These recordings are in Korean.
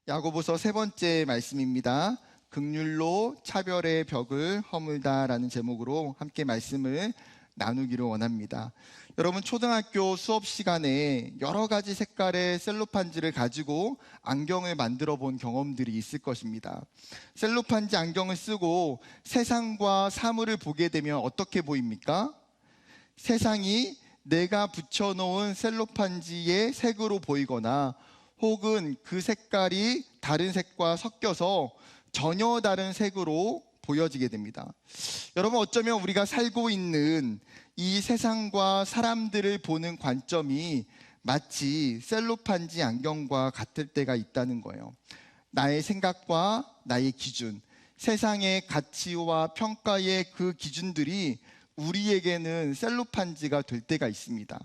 야고보서 세 번째 말씀입니다. 긍휼로 차별의 벽을 허물다라는 제목으로 함께 말씀을 나누기를 원합니다. 여러분, 초등학교 수업 시간에 여러 가지 색깔의 셀로판지를 가지고 안경을 만들어 본 경험들이 있을 것입니다. 셀로판지 안경을 쓰고 세상과 사물을 보게 되면 어떻게 보입니까? 세상이 내가 붙여놓은 셀로판지의 색으로 보이거나 혹은 그 색깔이 다른 색과 섞여서 전혀 다른 색으로 보여지게 됩니다. 여러분, 어쩌면 우리가 살고 있는 이 세상과 사람들을 보는 관점이 마치 셀로판지 안경과 같을 때가 있다는 거예요. 나의 생각과 나의 기준, 세상의 가치와 평가의 그 기준들이 우리에게는 셀로판지가 될 때가 있습니다.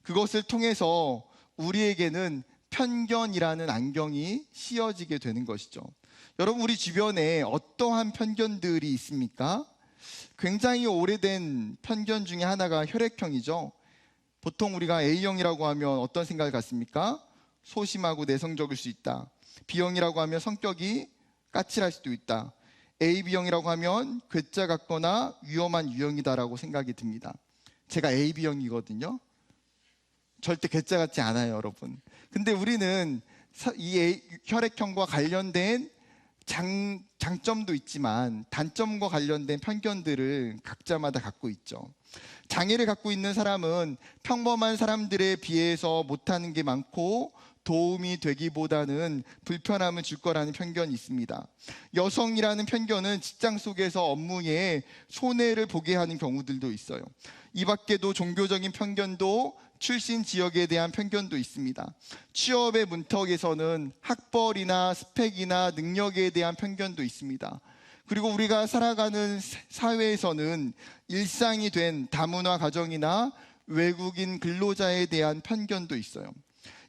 그것을 통해서 우리에게는 편견이라는 안경이 씌워지게 되는 것이죠. 여러분, 우리 주변에 어떠한 편견들이 있습니까? 굉장히 오래된 편견 중에 하나가 혈액형이죠. 보통 우리가 A형이라고 하면 어떤 생각을 갖습니까? 소심하고 내성적일 수 있다. B형이라고 하면 성격이 까칠할 수도 있다. AB형이라고 하면 괴짜 같거나 위험한 유형이다라고 생각이 듭니다. 제가 AB형이거든요. 절대 괴짜 같지 않아요, 여러분. 근데 우리는 이 혈액형과 관련된 장점도 있지만 단점과 관련된 편견들을 각자마다 갖고 있죠. 장애를 갖고 있는 사람은 평범한 사람들에 비해서 못하는 게 많고 도움이 되기보다는 불편함을 줄 거라는 편견이 있습니다. 여성이라는 편견은 직장 속에서 업무에 손해를 보게 하는 경우들도 있어요. 이 밖에도 종교적인 편견도, 출신 지역에 대한 편견도 있습니다. 취업의 문턱에서는 학벌이나 스펙이나 능력에 대한 편견도 있습니다. 그리고 우리가 살아가는 사회에서는 일상이 된 다문화 가정이나 외국인 근로자에 대한 편견도 있어요.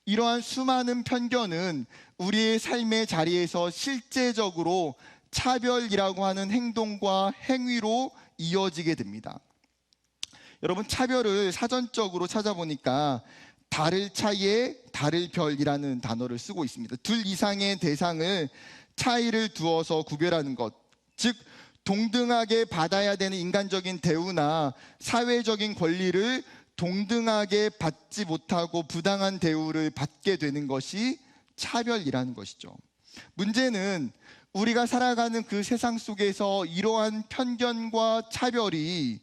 이러한 수많은 편견은 우리의 삶의 자리에서 실제적으로 차별이라고 하는 행동과 행위로 이어지게 됩니다. 여러분, 차별을 사전적으로 찾아보니까 다를 차이에 다를 별이라는 단어를 쓰고 있습니다. 둘 이상의 대상을 차이를 두어서 구별하는 것, 즉 동등하게 받아야 되는 인간적인 대우나 사회적인 권리를 동등하게 받지 못하고 부당한 대우를 받게 되는 것이 차별이라는 것이죠. 문제는 우리가 살아가는 그 세상 속에서 이러한 편견과 차별이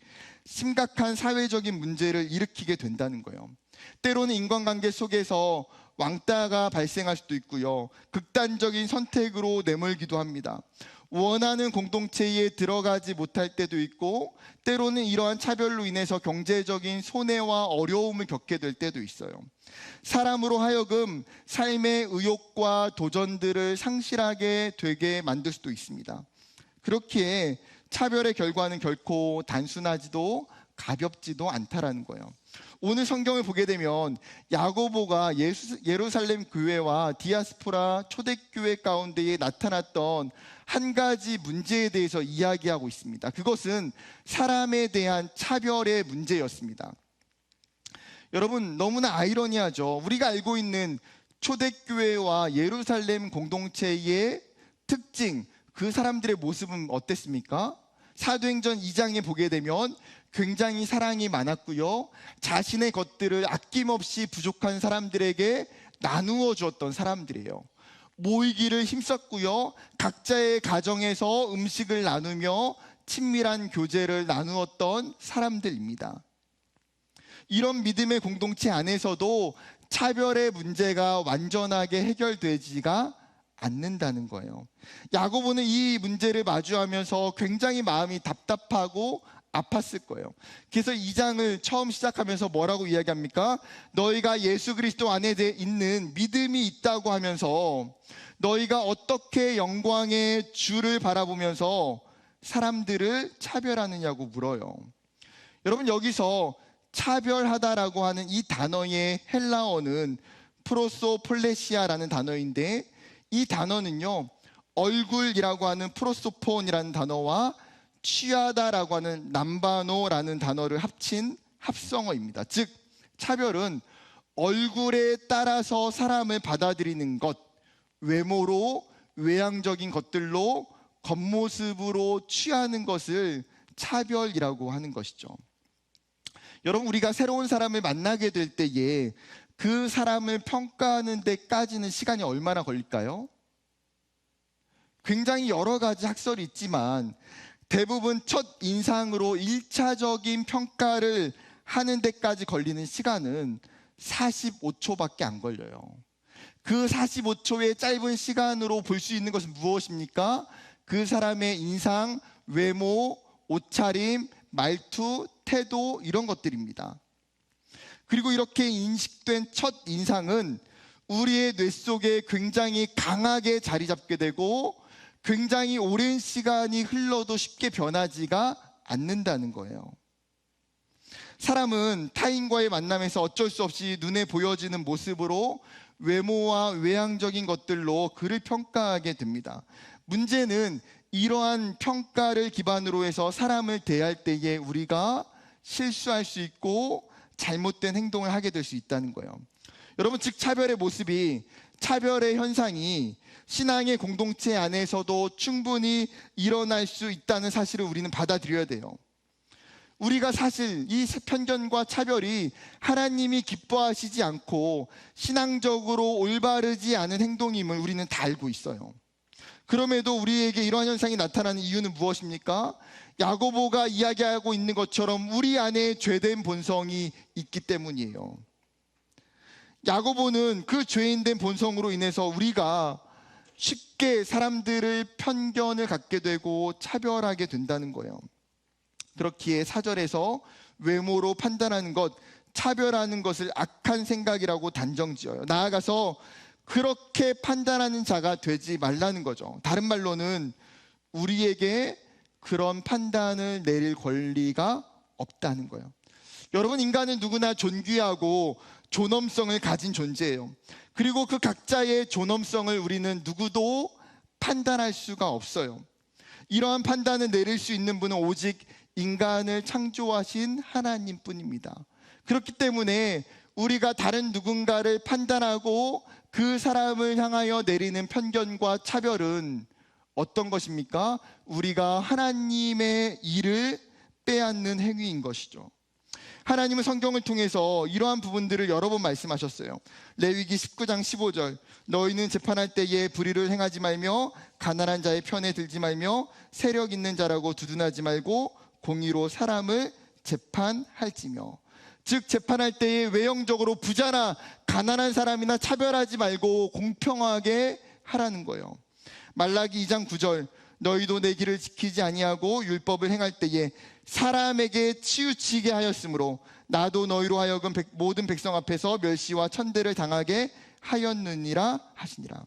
심각한 사회적인 문제를 일으키게 된다는 거예요. 때로는 인간관계 속에서 왕따가 발생할 수도 있고요. 극단적인 선택으로 내몰기도 합니다. 원하는 공동체에 들어가지 못할 때도 있고, 때로는 이러한 차별로 인해서 경제적인 손해와 어려움을 겪게 될 때도 있어요. 사람으로 하여금 삶의 의욕과 도전들을 상실하게 되게 만들 수도 있습니다. 그렇기에 차별의 결과는 결코 단순하지도 가볍지도 않다라는 거예요. 오늘 성경을 보게 되면 야고보가 예루살렘 교회와 디아스포라 초대교회 가운데에 나타났던 한 가지 문제에 대해서 이야기하고 있습니다. 그것은 사람에 대한 차별의 문제였습니다. 여러분, 너무나 아이러니하죠. 우리가 알고 있는 초대교회와 예루살렘 공동체의 특징, 그 사람들의 모습은 어땠습니까? 사도행전 2장에 보게 되면 굉장히 사랑이 많았고요. 자신의 것들을 아낌없이 부족한 사람들에게 나누어 주었던 사람들이에요. 모이기를 힘썼고요. 각자의 가정에서 음식을 나누며 친밀한 교제를 나누었던 사람들입니다. 이런 믿음의 공동체 안에서도 차별의 문제가 완전하게 해결되지가 않는다는 거예요. 야고보는 이 문제를 마주하면서 굉장히 마음이 답답하고 아팠을 거예요. 그래서 2장을 처음 시작하면서 뭐라고 이야기합니까? 너희가 예수 그리스도 안에 있는 믿음이 있다고 하면서 너희가 어떻게 영광의 주를 바라보면서 사람들을 차별하느냐고 물어요. 여러분, 여기서 차별하다라고 하는 이 단어의 헬라어는 프로소폴레시아라는 단어인데, 이 단어는요, 얼굴이라고 하는 프로소폰이라는 단어와 취하다라고 하는 남바노라는 단어를 합친 합성어입니다. 즉, 차별은 얼굴에 따라서 사람을 받아들이는 것, 외모로, 외향적인 것들로, 겉모습으로 취하는 것을 차별이라고 하는 것이죠. 여러분, 우리가 새로운 사람을 만나게 될 때에 그 사람을 평가하는 데까지는 시간이 얼마나 걸릴까요? 굉장히 여러 가지 학설이 있지만 대부분 첫 인상으로 1차적인 평가를 하는 데까지 걸리는 시간은 45초밖에 안 걸려요. 그 45초의 짧은 시간으로 볼 수 있는 것은 무엇입니까? 그 사람의 인상, 외모, 옷차림, 말투, 태도, 이런 것들입니다. 그리고 이렇게 인식된 첫 인상은 우리의 뇌 속에 굉장히 강하게 자리 잡게 되고 굉장히 오랜 시간이 흘러도 쉽게 변하지가 않는다는 거예요. 사람은 타인과의 만남에서 어쩔 수 없이 눈에 보여지는 모습으로 외모와 외향적인 것들로 그를 평가하게 됩니다. 문제는 이러한 평가를 기반으로 해서 사람을 대할 때에 우리가 실수할 수 있고 잘못된 행동을 하게 될 수 있다는 거예요. 여러분, 즉 차별의 모습이, 차별의 현상이 신앙의 공동체 안에서도 충분히 일어날 수 있다는 사실을 우리는 받아들여야 돼요. 우리가 사실 이 편견과 차별이 하나님이 기뻐하시지 않고 신앙적으로 올바르지 않은 행동임을 우리는 다 알고 있어요. 그럼에도 우리에게 이러한 현상이 나타나는 이유는 무엇입니까? 야고보가 이야기하고 있는 것처럼 우리 안에 죄된 본성이 있기 때문이에요. 야고보는 그 죄인된 본성으로 인해서 우리가 쉽게 사람들을 편견을 갖게 되고 차별하게 된다는 거예요. 그렇기에 4절에서 외모로 판단하는 것, 차별하는 것을 악한 생각이라고 단정지어요. 나아가서 그렇게 판단하는 자가 되지 말라는 거죠. 다른 말로는 우리에게 그런 판단을 내릴 권리가 없다는 거예요. 여러분, 인간은 누구나 존귀하고 존엄성을 가진 존재예요. 그리고 그 각자의 존엄성을 우리는 누구도 판단할 수가 없어요. 이러한 판단을 내릴 수 있는 분은 오직 인간을 창조하신 하나님뿐입니다. 그렇기 때문에 우리가 다른 누군가를 판단하고 그 사람을 향하여 내리는 편견과 차별은 어떤 것입니까? 우리가 하나님의 일을 빼앗는 행위인 것이죠. 하나님은 성경을 통해서 이러한 부분들을 여러 번 말씀하셨어요. 레위기 19장 15절, 너희는 재판할 때에 불의를 행하지 말며 가난한 자의 편에 들지 말며 세력 있는 자라고 두둔하지 말고 공의로 사람을 재판할지며. 즉 재판할 때에 외형적으로 부자나 가난한 사람이나 차별하지 말고 공평하게 하라는 거예요. 말라기 2장 9절, 너희도 내 길을 지키지 아니하고 율법을 행할 때에 사람에게 치우치게 하였으므로 나도 너희로 하여금 모든 백성 앞에서 멸시와 천대를 당하게 하였느니라 하시니라.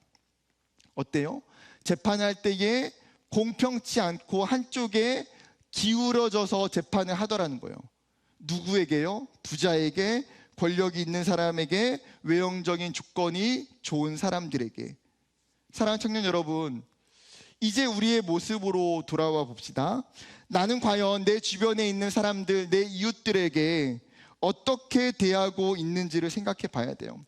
어때요? 재판할 때에 공평치 않고 한쪽에 기울어져서 재판을 하더라는 거예요. 누구에게요? 부자에게, 권력이 있는 사람에게, 외형적인 조건이 좋은 사람들에게. 사랑하는 청년 여러분, 이제 우리의 모습으로 돌아와 봅시다. 나는 과연 내 주변에 있는 사람들, 내 이웃들에게 어떻게 대하고 있는지를 생각해 봐야 돼요.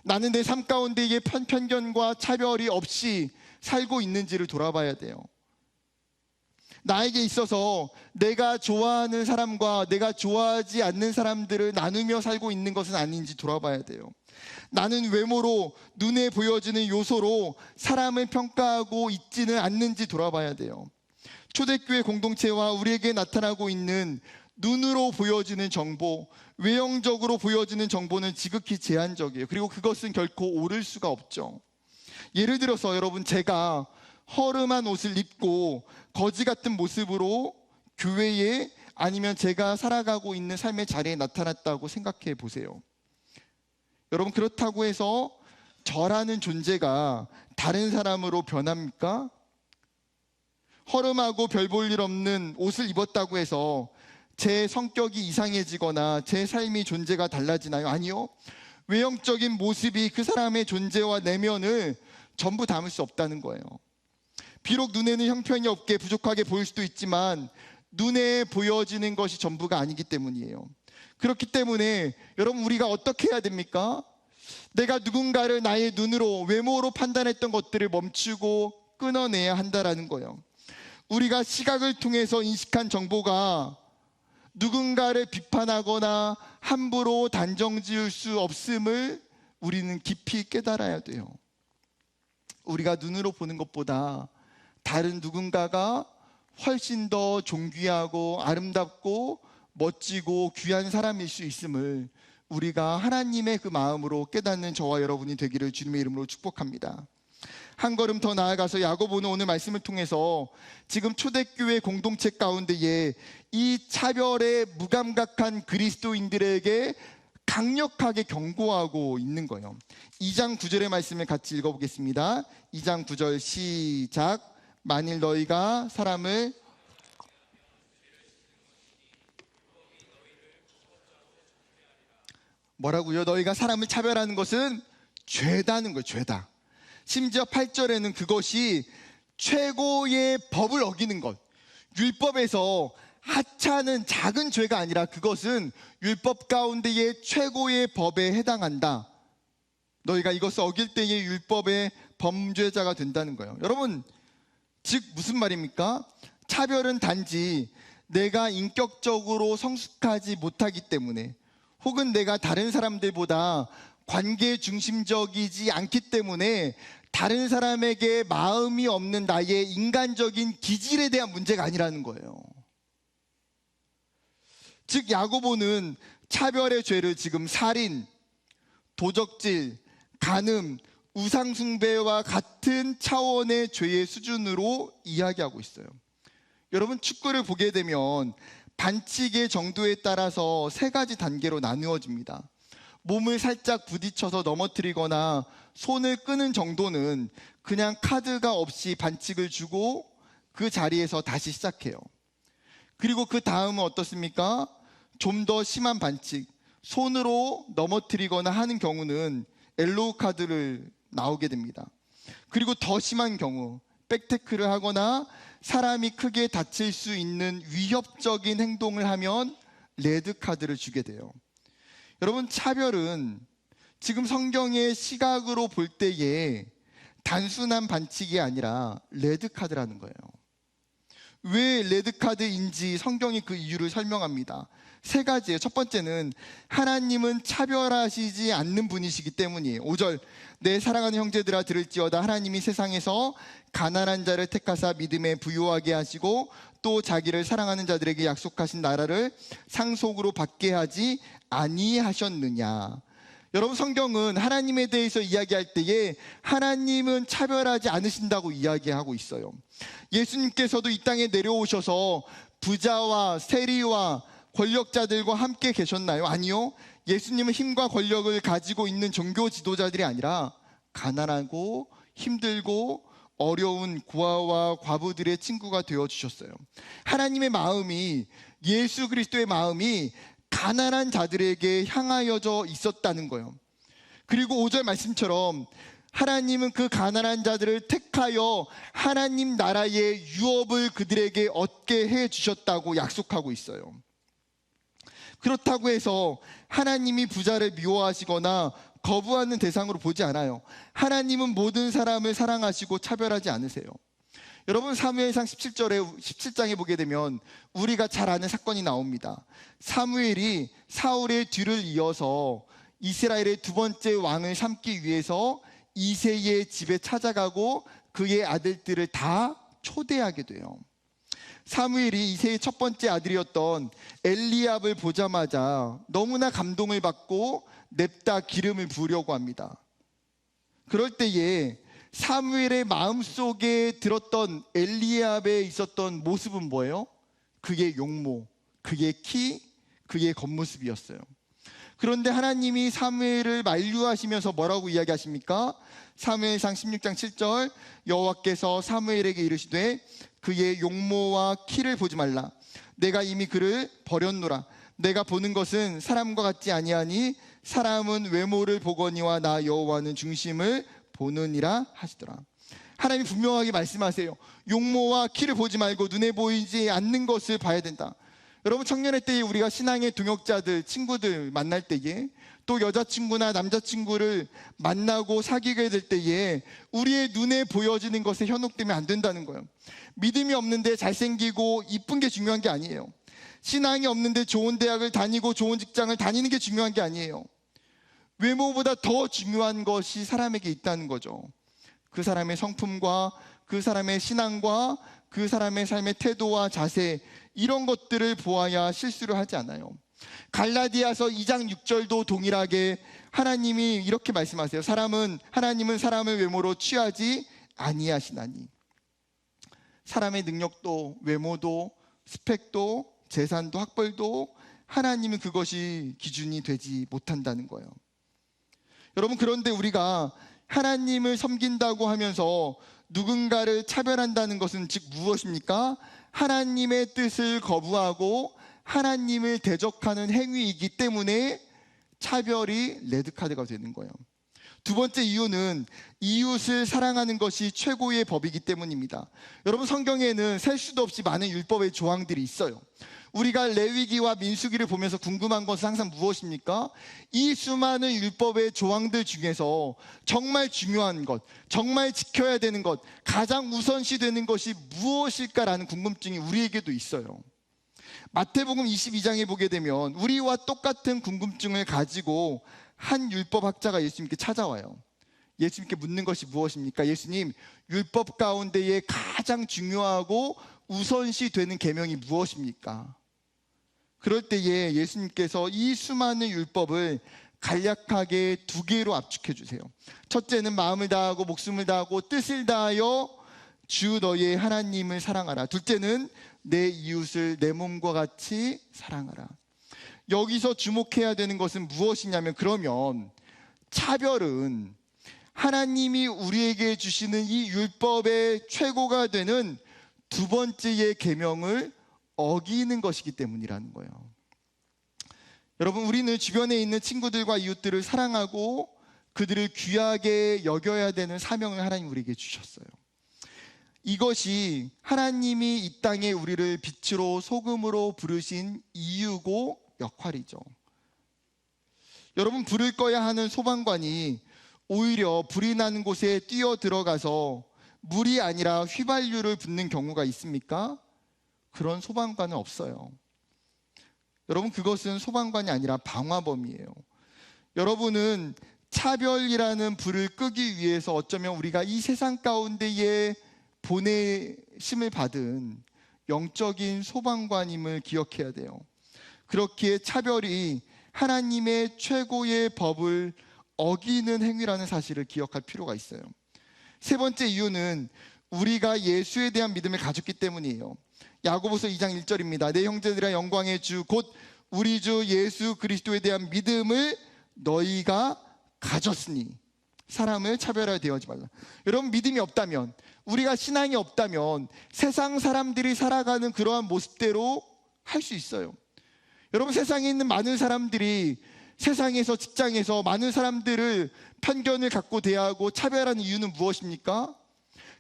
나는 내 삶 가운데에 편견과 차별이 없이 살고 있는지를 돌아봐야 돼요. 나에게 있어서 내가 좋아하는 사람과 내가 좋아하지 않는 사람들을 나누며 살고 있는 것은 아닌지 돌아봐야 돼요. 나는 외모로, 눈에 보여지는 요소로 사람을 평가하고 있지는 않는지 돌아봐야 돼요. 초대교회 공동체와 우리에게 나타나고 있는 눈으로 보여지는 정보, 외형적으로 보여지는 정보는 지극히 제한적이에요. 그리고 그것은 결코 옳을 수가 없죠. 예를 들어서 여러분, 제가 허름한 옷을 입고 거지 같은 모습으로 교회에, 아니면 제가 살아가고 있는 삶의 자리에 나타났다고 생각해 보세요. 여러분, 그렇다고 해서 저라는 존재가 다른 사람으로 변합니까? 허름하고 별 볼 일 없는 옷을 입었다고 해서 제 성격이 이상해지거나 제 삶의 존재가 달라지나요? 아니요. 외형적인 모습이 그 사람의 존재와 내면을 전부 담을 수 없다는 거예요. 비록 눈에는 형편이 없게 부족하게 보일 수도 있지만 눈에 보여지는 것이 전부가 아니기 때문이에요. 그렇기 때문에 여러분, 우리가 어떻게 해야 됩니까? 내가 누군가를 나의 눈으로, 외모로 판단했던 것들을 멈추고 끊어내야 한다라는 거예요. 우리가 시각을 통해서 인식한 정보가 누군가를 비판하거나 함부로 단정 지을 수 없음을 우리는 깊이 깨달아야 돼요. 우리가 눈으로 보는 것보다 다른 누군가가 훨씬 더 존귀하고 아름답고 멋지고 귀한 사람일 수 있음을 우리가 하나님의 그 마음으로 깨닫는 저와 여러분이 되기를 주님의 이름으로 축복합니다. 한 걸음 더 나아가서 야고보는 오늘 말씀을 통해서 지금 초대교회 공동체 가운데에 이 차별에 무감각한 그리스도인들에게 강력하게 경고하고 있는 거예요. 2장 9절의 말씀을 같이 읽어보겠습니다. 2장 9절 시작. 만일 너희가 사람을 뭐라고요? 너희가 사람을 차별하는 것은 죄다는 거예요. 죄다. 심지어 8절에는 그것이 최고의 법을 어기는 것, 율법에서 하찮은 작은 죄가 아니라 그것은 율법 가운데의 최고의 법에 해당한다. 너희가 이것을 어길 때의 율법의 범죄자가 된다는 거예요. 여러분, 즉 무슨 말입니까? 차별은 단지 내가 인격적으로 성숙하지 못하기 때문에, 혹은 내가 다른 사람들보다 관계 중심적이지 않기 때문에 다른 사람에게 마음이 없는 나의 인간적인 기질에 대한 문제가 아니라는 거예요. 즉 야고보는 차별의 죄를 지금 살인, 도적질, 간음, 우상숭배와 같은 차원의 죄의 수준으로 이야기하고 있어요. 여러분, 축구를 보게 되면 반칙의 정도에 따라서 세 가지 단계로 나누어집니다. 몸을 살짝 부딪혀서 넘어뜨리거나 손을 끄는 정도는 그냥 카드가 없이 반칙을 주고 그 자리에서 다시 시작해요. 그리고 그 다음은 어떻습니까? 좀 더 심한 반칙, 손으로 넘어뜨리거나 하는 경우는 옐로우 카드를 나오게 됩니다. 그리고 더 심한 경우, 백태클을 하거나 사람이 크게 다칠 수 있는 위협적인 행동을 하면 레드 카드를 주게 돼요. 여러분, 차별은 지금 성경의 시각으로 볼 때에 단순한 반칙이 아니라 레드 카드라는 거예요. 왜 레드 카드인지 성경이 그 이유를 설명합니다. 세 가지예요. 첫 번째는 하나님은 차별하시지 않는 분이시기 때문이에요. 5절, 내 사랑하는 형제들아 들을지어다. 하나님이 세상에서 가난한 자를 택하사 믿음에 부요하게 하시고 또 자기를 사랑하는 자들에게 약속하신 나라를 상속으로 받게 하지 아니하셨느냐. 여러분, 성경은 하나님에 대해서 이야기할 때에 하나님은 차별하지 않으신다고 이야기하고 있어요. 예수님께서도 이 땅에 내려오셔서 부자와 세리와 권력자들과 함께 계셨나요? 아니요. 예수님은 힘과 권력을 가지고 있는 종교 지도자들이 아니라 가난하고 힘들고 어려운 고아와 과부들의 친구가 되어주셨어요. 하나님의 마음이, 예수 그리스도의 마음이 가난한 자들에게 향하여져 있었다는 거예요. 그리고 5절 말씀처럼 하나님은 그 가난한 자들을 택하여 하나님 나라의 유업을 그들에게 얻게 해주셨다고 약속하고 있어요. 그렇다고 해서 하나님이 부자를 미워하시거나 거부하는 대상으로 보지 않아요. 하나님은 모든 사람을 사랑하시고 차별하지 않으세요. 여러분, 사무엘상 17장에 보게 되면 우리가 잘 아는 사건이 나옵니다. 사무엘이 사울의 뒤를 이어서 이스라엘의 두 번째 왕을 삼기 위해서 이새의 집에 찾아가고 그의 아들들을 다 초대하게 돼요. 사무엘이 이새의 첫 번째 아들이었던 엘리압을 보자마자 너무나 감동을 받고 냅다 기름을 부으려고 합니다. 그럴 때에 사무엘의 마음속에 들었던 엘리압에 있었던 모습은 뭐예요? 그의 용모, 그의 키, 그의 겉모습이었어요. 그런데 하나님이 사무엘을 만류하시면서 뭐라고 이야기하십니까? 사무엘상 16장 7절, 여호와께서 사무엘에게 이르시되 그의 용모와 키를 보지 말라. 내가 이미 그를 버렸노라. 내가 보는 것은 사람과 같지 아니하니 사람은 외모를 보거니와 나 여호와는 중심을 보느니라 하시더라. 하나님이 분명하게 말씀하세요. 용모와 키를 보지 말고 눈에 보이지 않는 것을 봐야 된다. 여러분, 청년의 때에 우리가 신앙의 동역자들, 친구들 만날 때에, 또 여자친구나 남자친구를 만나고 사귀게 될 때에 우리의 눈에 보여지는 것에 현혹되면 안 된다는 거예요. 믿음이 없는데 잘생기고 이쁜 게 중요한 게 아니에요. 신앙이 없는데 좋은 대학을 다니고 좋은 직장을 다니는 게 중요한 게 아니에요. 외모보다 더 중요한 것이 사람에게 있다는 거죠. 그 사람의 성품과 그 사람의 신앙과 그 사람의 삶의 태도와 자세, 이런 것들을 보아야 실수를 하지 않아요. 갈라디아서 2장 6절도 동일하게 하나님이 이렇게 말씀하세요. 하나님은 사람을 외모로 취하지 아니하시나니. 사람의 능력도 외모도 스펙도 재산도 학벌도 하나님은 그것이 기준이 되지 못한다는 거예요. 여러분, 그런데 우리가 하나님을 섬긴다고 하면서 누군가를 차별한다는 것은 즉 무엇입니까? 하나님의 뜻을 거부하고 하나님을 대적하는 행위이기 때문에 차별이 레드카드가 되는 거예요. 두 번째 이유는 이웃을 사랑하는 것이 최고의 법이기 때문입니다. 여러분, 성경에는 셀 수도 없이 많은 율법의 조항들이 있어요. 우리가 레위기와 민수기를 보면서 궁금한 것은 항상 무엇입니까? 이 수많은 율법의 조항들 중에서 정말 중요한 것, 정말 지켜야 되는 것, 가장 우선시 되는 것이 무엇일까라는 궁금증이 우리에게도 있어요. 마태복음 22장에 보게 되면 우리와 똑같은 궁금증을 가지고 한 율법학자가 예수님께 찾아와요. 예수님께 묻는 것이 무엇입니까? 예수님, 율법 가운데에 가장 중요하고 우선시 되는 계명이 무엇입니까? 그럴 때에 예수님께서 이 수많은 율법을 간략하게 두 개로 압축해 주세요. 첫째는 마음을 다하고 목숨을 다하고 뜻을 다하여 주 너의 하나님을 사랑하라. 둘째는 내 이웃을 내 몸과 같이 사랑하라. 여기서 주목해야 되는 것은 무엇이냐면, 그러면 차별은 하나님이 우리에게 주시는 이 율법의 최고가 되는 두 번째의 계명을 어기는 것이기 때문이라는 거예요. 여러분, 우리는 주변에 있는 친구들과 이웃들을 사랑하고 그들을 귀하게 여겨야 되는 사명을 하나님 우리에게 주셨어요. 이것이 하나님이 이 땅에 우리를 빛으로 소금으로 부르신 이유고 역할이죠. 여러분, 불을 꺼야 하는 소방관이 오히려 불이 나는 곳에 뛰어 들어가서 물이 아니라 휘발유를 붓는 경우가 있습니까? 그런 소방관은 없어요. 여러분, 그것은 소방관이 아니라 방화범이에요. 여러분은 차별이라는 불을 끄기 위해서 어쩌면 우리가 이 세상 가운데에 보내심을 받은 영적인 소방관임을 기억해야 돼요. 그렇기에 차별이 하나님의 최고의 법을 어기는 행위라는 사실을 기억할 필요가 있어요. 세 번째 이유는 우리가 예수에 대한 믿음을 가졌기 때문이에요. 야고보서 2장 1절입니다. 내 형제들아, 영광의 주 곧 우리 주 예수 그리스도에 대한 믿음을 너희가 가졌으니 사람을 차별하여 대하지 말라. 여러분, 믿음이 없다면, 우리가 신앙이 없다면 세상 사람들이 살아가는 그러한 모습대로 할 수 있어요. 여러분, 세상에 있는 많은 사람들이 세상에서, 직장에서 많은 사람들을 편견을 갖고 대하고 차별하는 이유는 무엇입니까?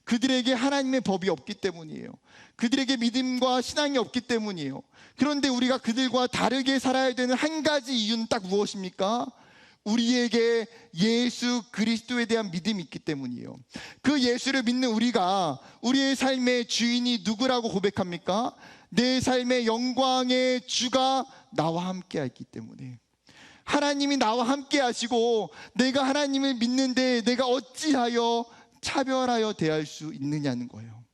그들에게 하나님의 법이 없기 때문이에요. 그들에게 믿음과 신앙이 없기 때문이에요. 그런데 우리가 그들과 다르게 살아야 되는 한 가지 이유는 딱 무엇입니까? 우리에게 예수 그리스도에 대한 믿음이 있기 때문이에요. 그 예수를 믿는 우리가 우리의 삶의 주인이 누구라고 고백합니까? 내 삶의 영광의 주가 나와 함께 하기 때문에. 하나님이 나와 함께 하시고 내가 하나님을 믿는데 내가 어찌하여 차별하여 대할 수 있느냐는 거예요.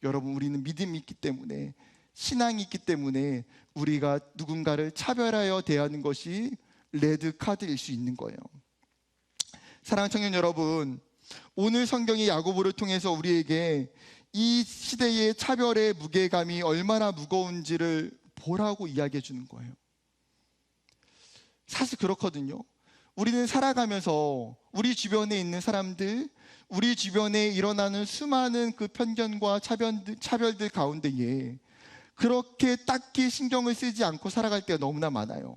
여러분, 우리는 믿음이 있기 때문에, 신앙이 있기 때문에 우리가 누군가를 차별하여 대하는 것이 레드카드일 수 있는 거예요. 사랑하는 청년 여러분, 오늘 성경의 야고보를 통해서 우리에게 이 시대의 차별의 무게감이 얼마나 무거운지를 보라고 이야기해 주는 거예요. 사실 그렇거든요. 우리는 살아가면서 우리 주변에 있는 사람들, 우리 주변에 일어나는 수많은 그 편견과 차별들 가운데에 그렇게 딱히 신경을 쓰지 않고 살아갈 때가 너무나 많아요.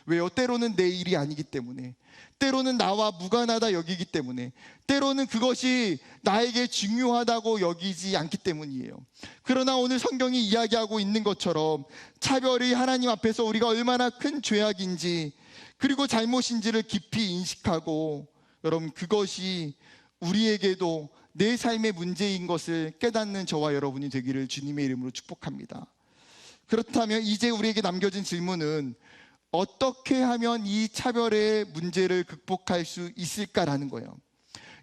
왜요? 때로는 내 일이 아니기 때문에, 때로는 나와 무관하다 여기기 때문에, 때로는 그것이 나에게 중요하다고 여기지 않기 때문이에요. 그러나 오늘 성경이 이야기하고 있는 것처럼 차별이 하나님 앞에서 우리가 얼마나 큰 죄악인지, 그리고 잘못인지를 깊이 인식하고, 여러분, 그것이 우리에게도 내 삶의 문제인 것을 깨닫는 저와 여러분이 되기를 주님의 이름으로 축복합니다. 그렇다면 이제 우리에게 남겨진 질문은 어떻게 하면 이 차별의 문제를 극복할 수 있을까라는 거예요.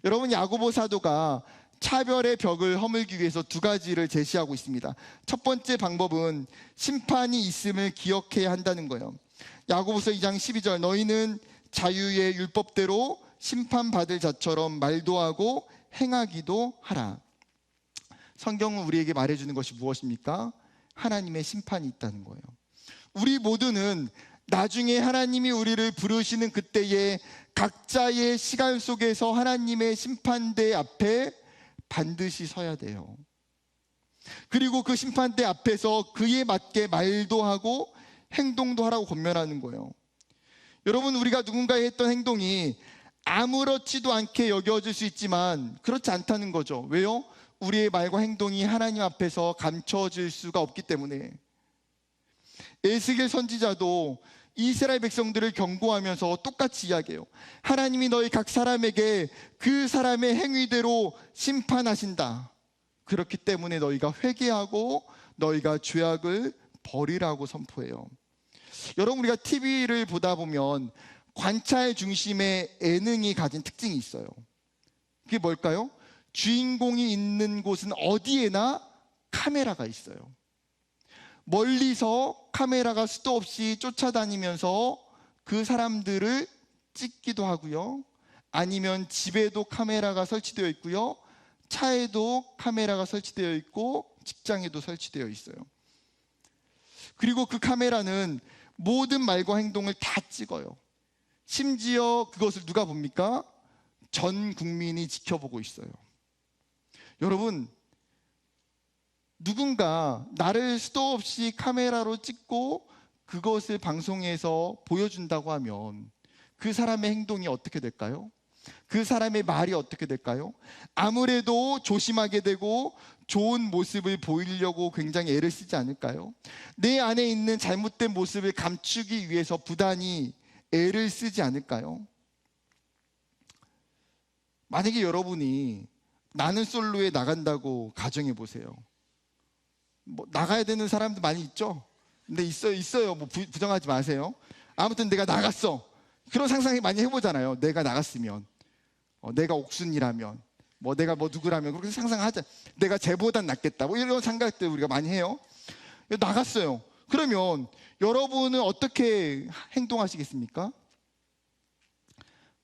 여러분, 야고보 사도가 차별의 벽을 허물기 위해서 두 가지를 제시하고 있습니다. 첫 번째 방법은 심판이 있음을 기억해야 한다는 거예요. 야고보서 2장 12절, 너희는 자유의 율법대로 심판받을 자처럼 말도 하고 행하기도 하라. 성경은 우리에게 말해주는 것이 무엇입니까? 하나님의 심판이 있다는 거예요. 우리 모두는 나중에 하나님이 우리를 부르시는 그때에 각자의 시간 속에서 하나님의 심판대 앞에 반드시 서야 돼요. 그리고 그 심판대 앞에서 그에 맞게 말도 하고 행동도 하라고 권면하는 거예요. 여러분, 우리가 누군가의 했던 행동이 아무렇지도 않게 여겨질 수 있지만 그렇지 않다는 거죠. 왜요? 우리의 말과 행동이 하나님 앞에서 감춰질 수가 없기 때문에. 에스겔 선지자도 이스라엘 백성들을 경고하면서 똑같이 이야기해요. 하나님이 너희 각 사람에게 그 사람의 행위대로 심판하신다. 그렇기 때문에 너희가 회개하고 너희가 죄악을 버리라고 선포해요. 여러분, 우리가 TV를 보다 보면 관찰 중심의 예능이 가진 특징이 있어요. 그게 뭘까요? 주인공이 있는 곳은 어디에나 카메라가 있어요. 멀리서 카메라가 수도 없이 쫓아다니면서 그 사람들을 찍기도 하고요. 아니면 집에도 카메라가 설치되어 있고요. 차에도 카메라가 설치되어 있고 직장에도 설치되어 있어요. 그리고 그 카메라는 모든 말과 행동을 다 찍어요. 심지어 그것을 누가 봅니까? 전 국민이 지켜보고 있어요. 여러분, 누군가 나를 수도 없이 카메라로 찍고 그것을 방송에서 보여준다고 하면 그 사람의 행동이 어떻게 될까요? 그 사람의 말이 어떻게 될까요? 아무래도 조심하게 되고 좋은 모습을 보이려고 굉장히 애를 쓰지 않을까요? 내 안에 있는 잘못된 모습을 감추기 위해서 부단히 애를 쓰지 않을까요? 만약에 여러분이 나는 솔로에 나간다고 가정해 보세요. 뭐 나가야 되는 사람도 많이 있죠. 근데 있어요. 뭐 부정하지 마세요. 아무튼 내가 나갔어. 그런 상상이 많이 해보잖아요. 내가 나갔으면, 내가 옥순이라면, 뭐 내가 뭐 누구라면 그렇게 상상하자. 내가 쟤보단 낫겠다. 뭐 이런 생각들 우리가 많이 해요. 나갔어요. 그러면 여러분은 어떻게 행동하시겠습니까?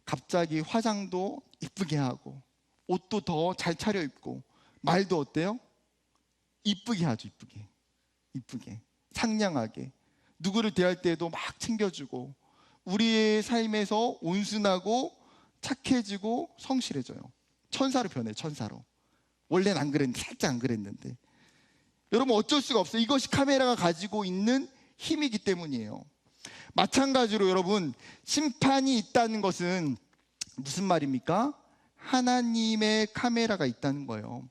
갑자기 화장도 이쁘게 하고 옷도 더 잘 차려입고 말도 어때요? 이쁘게 하죠. 이쁘게 상냥하게 누구를 대할 때에도 막 챙겨주고 우리의 삶에서 온순하고 착해지고 성실해져요. 천사로 변해. 천사로. 원래는 안 그랬는데, 살짝 안 그랬는데. 여러분, 어쩔 수가 없어요. 이것이 카메라가 가지고 있는 힘이기 때문이에요. 마찬가지로 여러분, 심판이 있다는 것은 무슨 말입니까? 하나님의 카메라가 있다는 거예요.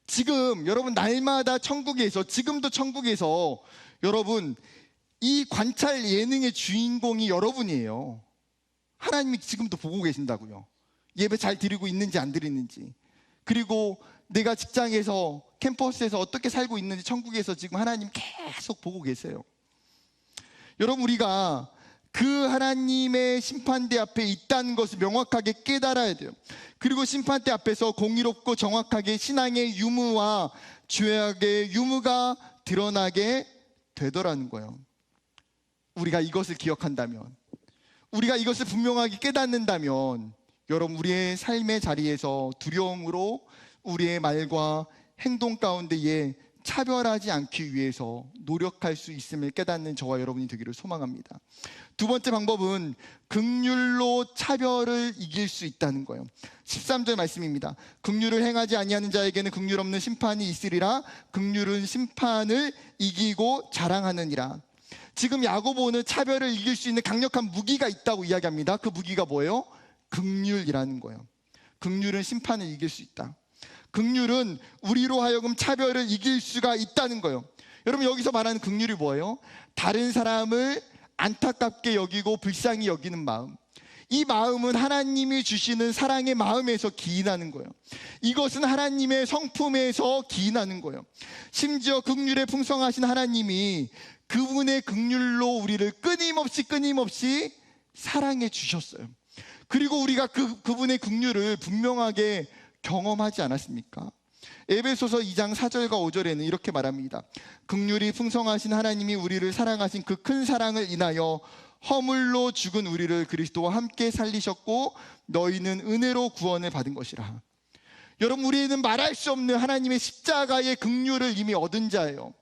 지금 여러분, 날마다 천국에서, 지금도 천국에서 여러분, 이 관찰 예능의 주인공이 여러분이에요. 하나님이 지금도 보고 계신다고요. 예배 잘 드리고 있는지 안 드리는지, 그리고 내가 직장에서 캠퍼스에서 어떻게 살고 있는지 천국에서 지금 하나님 계속 보고 계세요. 여러분, 우리가 그 하나님의 심판대 앞에 있다는 것을 명확하게 깨달아야 돼요. 그리고 심판대 앞에서 공의롭고 정확하게 신앙의 유무와 죄악의 유무가 드러나게 되더라는 거예요. 우리가 이것을 기억한다면, 우리가 이것을 분명하게 깨닫는다면, 여러분, 우리의 삶의 자리에서 두려움으로 우리의 말과 행동 가운데에 차별하지 않기 위해서 노력할 수 있음을 깨닫는 저와 여러분이 되기를 소망합니다. 두 번째 방법은 긍휼로 차별을 이길 수 있다는 거예요. 13절 말씀입니다. 긍휼을 행하지 아니하는 자에게는 긍휼 없는 심판이 있으리라. 긍휼은 심판을 이기고 자랑하느니라. 지금 야고보는 차별을 이길 수 있는 강력한 무기가 있다고 이야기합니다. 그 무기가 뭐예요? 긍휼이라는 거예요. 긍휼은 심판을 이길 수 있다. 긍휼은 우리로 하여금 차별을 이길 수가 있다는 거예요. 여러분, 여기서 말하는 긍휼이 뭐예요? 다른 사람을 안타깝게 여기고 불쌍히 여기는 마음. 이 마음은 하나님이 주시는 사랑의 마음에서 기인하는 거예요. 이것은 하나님의 성품에서 기인하는 거예요. 심지어 긍휼에 풍성하신 하나님이 그분의 긍휼로 우리를 끊임없이 사랑해 주셨어요. 그리고 우리가 그분의 긍휼을 분명하게 경험하지 않았습니까? 에베소서 2장 4절과 5절에는 이렇게 말합니다. 긍휼이 풍성하신 하나님이 우리를 사랑하신 그 큰 사랑을 인하여 허물로 죽은 우리를 그리스도와 함께 살리셨고 너희는 은혜로 구원을 받은 것이라. 여러분, 우리는 말할 수 없는 하나님의 십자가의 긍휼을 이미 얻은 자예요.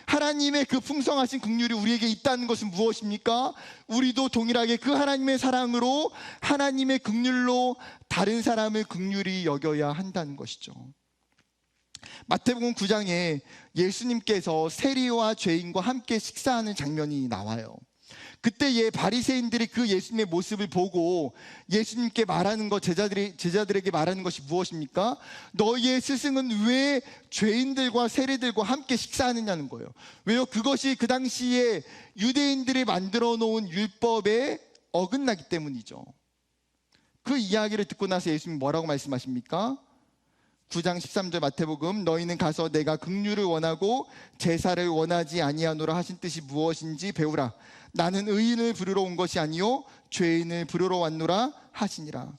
하나님의 그 풍성하신 긍휼이 우리에게 있다는 것은 무엇입니까? 우리도 동일하게 그 하나님의 사랑으로, 하나님의 긍휼로 다른 사람을 긍휼히 여겨야 한다는 것이죠. 마태복음 9장에 예수님께서 세리와 죄인과 함께 식사하는 장면이 나와요. 그때 바리새인들이 그 예수님의 모습을 보고 예수님께 말하는 것, 제자들에게 말하는 것이 무엇입니까? 너희의 스승은 왜 죄인들과 세리들과 함께 식사하느냐는 거예요. 왜요? 그것이 그 당시에 유대인들이 만들어 놓은 율법에 어긋나기 때문이죠. 그 이야기를 듣고 나서 예수님이 뭐라고 말씀하십니까? 9장 13절 마태복음, 너희는 가서 내가 긍휼을 원하고 제사를 원하지 아니하노라 하신 뜻이 무엇인지 배우라. 나는 의인을 부르러 온 것이 아니요 죄인을 부르러 왔노라 하시니라.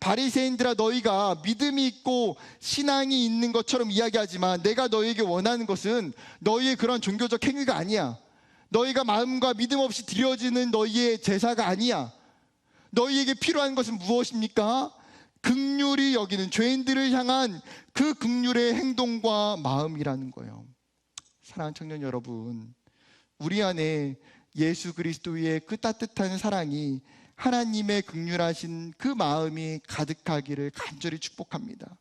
바리새인들아, 너희가 믿음이 있고 신앙이 있는 것처럼 이야기하지만 내가 너희에게 원하는 것은 너희의 그런 종교적 행위가 아니야. 너희가 마음과 믿음 없이 드려지는 너희의 제사가 아니야. 너희에게 필요한 것은 무엇입니까? 긍휼히 여기는, 죄인들을 향한 그 긍휼의 행동과 마음이라는 거예요. 사랑하는 청년 여러분, 우리 안에 예수 그리스도의 그 따뜻한 사랑이, 하나님의 긍휼하신 그 마음이 가득하기를 간절히 축복합니다.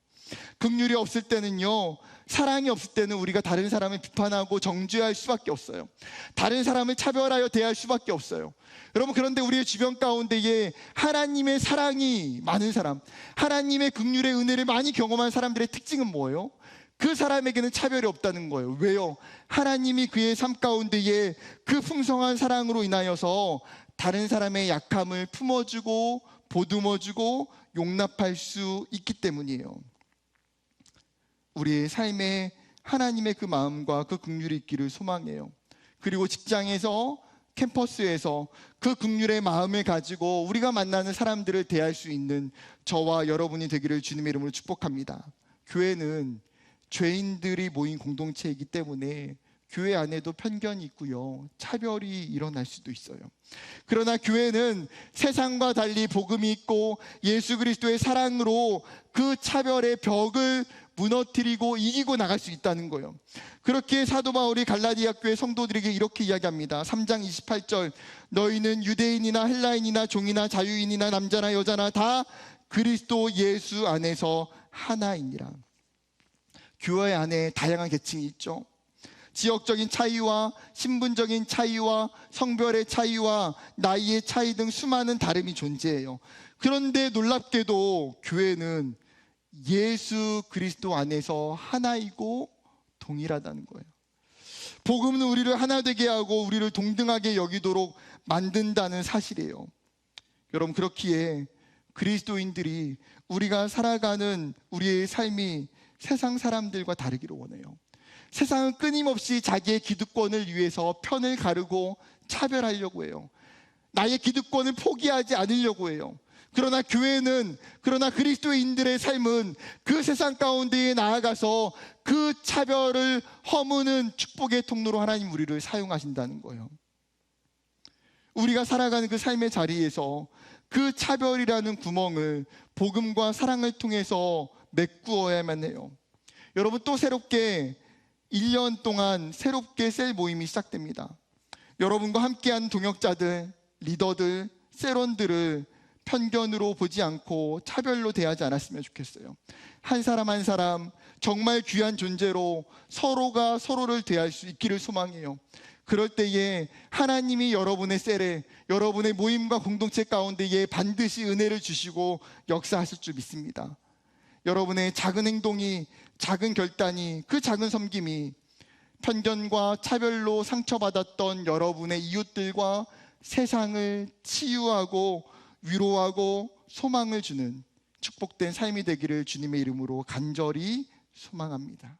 긍휼이 없을 때는요, 사랑이 없을 때는 우리가 다른 사람을 비판하고 정죄할 수밖에 없어요. 다른 사람을 차별하여 대할 수밖에 없어요. 여러분, 그런데 우리의 주변 가운데에 하나님의 사랑이 많은 사람, 하나님의 긍휼의 은혜를 많이 경험한 사람들의 특징은 뭐예요? 그 사람에게는 차별이 없다는 거예요. 왜요? 하나님이 그의 삶 가운데에 그 풍성한 사랑으로 인하여서 다른 사람의 약함을 품어주고 보듬어주고 용납할 수 있기 때문이에요. 우리의 삶에 하나님의 그 마음과 그 긍휼이 있기를 소망해요. 그리고 직장에서, 캠퍼스에서 그 긍휼의 마음을 가지고 우리가 만나는 사람들을 대할 수 있는 저와 여러분이 되기를 주님의 이름으로 축복합니다. 교회는 죄인들이 모인 공동체이기 때문에 교회 안에도 편견이 있고요, 차별이 일어날 수도 있어요. 그러나 교회는 세상과 달리 복음이 있고 예수 그리스도의 사랑으로 그 차별의 벽을 무너뜨리고 이기고 나갈 수 있다는 거예요. 그렇게 사도 바울이 갈라디아 교회 성도들에게 이렇게 이야기합니다. 3장 28절, 너희는 유대인이나 헬라인이나 종이나 자유인이나 남자나 여자나 다 그리스도 예수 안에서 하나이니라. 교회 안에 다양한 계층이 있죠. 지역적인 차이와 신분적인 차이와 성별의 차이와 나이의 차이 등 수많은 다름이 존재해요. 그런데 놀랍게도 교회는 예수 그리스도 안에서 하나이고 동일하다는 거예요. 복음은 우리를 하나 되게 하고 우리를 동등하게 여기도록 만든다는 사실이에요. 여러분, 그렇기에 그리스도인들이 우리가 살아가는 우리의 삶이 세상 사람들과 다르기를 원해요. 세상은 끊임없이 자기의 기득권을 위해서 편을 가르고 차별하려고 해요. 나의 기득권을 포기하지 않으려고 해요. 그러나 교회는, 그러나 그리스도인들의 삶은 그 세상 가운데에 나아가서 그 차별을 허무는 축복의 통로로 하나님 우리를 사용하신다는 거예요. 우리가 살아가는 그 삶의 자리에서 그 차별이라는 구멍을 복음과 사랑을 통해서 메꾸어야만 해요. 여러분, 또 새롭게 1년 동안 새롭게 셀 모임이 시작됩니다. 여러분과 함께하는 동역자들, 리더들, 셀원들을 편견으로 보지 않고 차별로 대하지 않았으면 좋겠어요. 한 사람 한 사람 정말 귀한 존재로 서로가 서로를 대할 수 있기를 소망해요. 그럴 때에 하나님이 여러분의 셀에, 여러분의 모임과 공동체 가운데에 반드시 은혜를 주시고 역사하실 줄 믿습니다. 여러분의 작은 행동이, 작은 결단이, 그 작은 섬김이 편견과 차별로 상처받았던 여러분의 이웃들과 세상을 치유하고 위로하고 소망을 주는 축복된 삶이 되기를 주님의 이름으로 간절히 소망합니다.